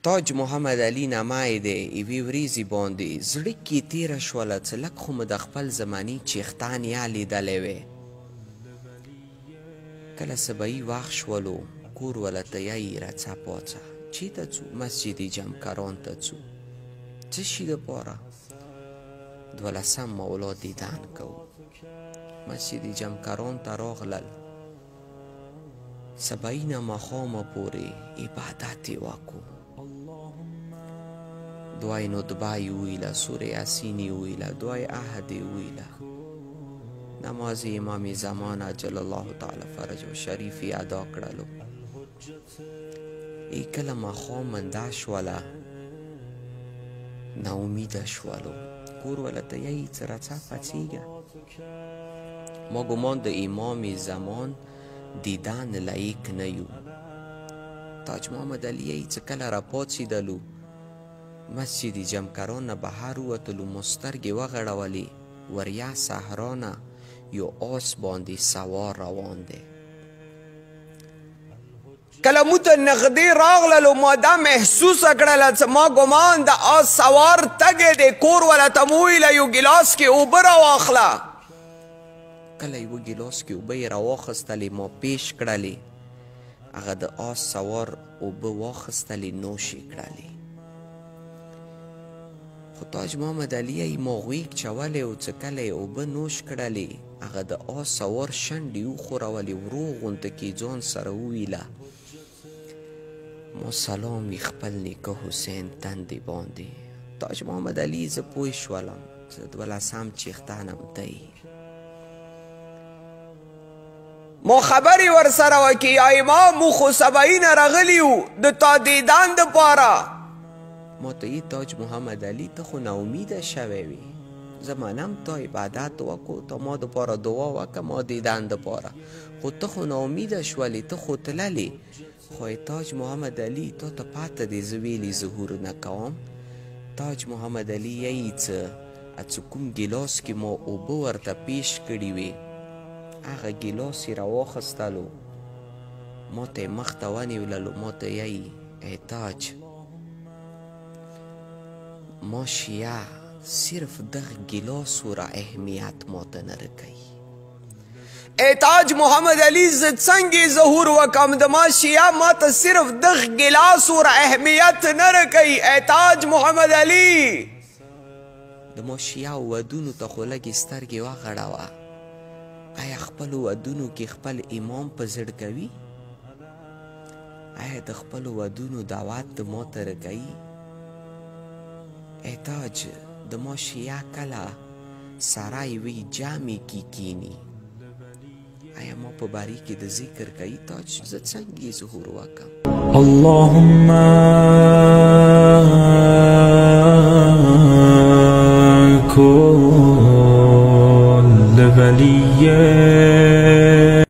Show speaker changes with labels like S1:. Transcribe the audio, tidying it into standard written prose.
S1: تاج محمد علي نمای دی یوې ورځې باندې زړه کې تېره شوله څه لږ خو مو د خپل زماني چیښتان یا لیدلی وی کله سبایي وخت شولو کور وله تیایي راځه پاڅه چېرته ځو مسجد جمکران ته ځو څه شي دپاره 12 مولا دیدن کوو مسجد جمکران ته راغلل سبایي نه ماښامه پورې عبادت یې وکړو دعای ندبه یې وویله سوره یاسین یې وویله دعای عهد یې وویله نماز امام زمان اجل الله تعالی فرج و شریف یې ادا کړلو ای کله ماښام منده شوله ناامیده شولو کور وله تیایي څه راځه پاڅېږه ما ګمان د امام زمان دیدن لایق نه یو تاج محمد علي یې څه کله راپاڅېدلو مسجد جمکران نه بهر ووتلو مو سترګې وغړولې وریا صحرا نه یو آس باندې سوار روان دی کله مو ته نږدې راغللو ما دا محسوسه کړله څه ما ګمان د آس سوار تږی دی کور وله ته مو وویله یو ګیلاس کې اوبه راواخله کله یوه ګیلاس کې اوبه یې راواخیستلې ما پیش کړلې هغه د آس سوار اوبه واخیستلې نوش یې کړلې خو تاج محمد علي یې ما غوږ چولی او څه کله یې اوبه نوش کړلې هغه د آس سوار شنډې وښورولې ورو غونته کې ځان سره وویله ما سلام وي خپل نیکه حسین تندې باندې تاج محمد علي زه پوه شولم زه 12 چیښتانم دی ما خبرې ورسره وکړې یا امام موږ خو سبایي نه راغلي یو د تا دیدن دپاره ما ته یې تاج محمد علي ته خو ناامیده شوی وي زه منم تا عبادت وکړو تا ما دپاره دعا وکړه ما دیدن دپاره خو ته خو ناامیده شولې ته خو تللې خو تاج محمد علي تا ته پاته دی زه ویلې ظهور نه کوم تاج محمد علي یې څه کوم ګیلاس کې ما اوبه ورته پیش کړي وې هغه ګیلاس یې راواخیستلو ما ته یې مخ ته ونیوللو ما ته یې ای تاج ما شیعه صرف دغه ګیلاس ورا اهمیت ماته نه رکوي ای تاج محمد علي زه څنګه ظهور وکم د ما شیعه ماته صرف دغه ګیلاس ورا اهمیت نه رکوي ای تاج محمد علي د ما شیعه ودونو ته خو لږې سترګې وغړوه آیا خپلو ودونو کې خپل امام په زړه کوي آیا د خپلو ودونو دعوت د ما ته رکوي ای تاج د ما شیعه کله سره یوې جامې کې کینی آیا ما په باري کې د ذکر کوي تاج زه څنګه یې ظهور وکړم
S2: اللهم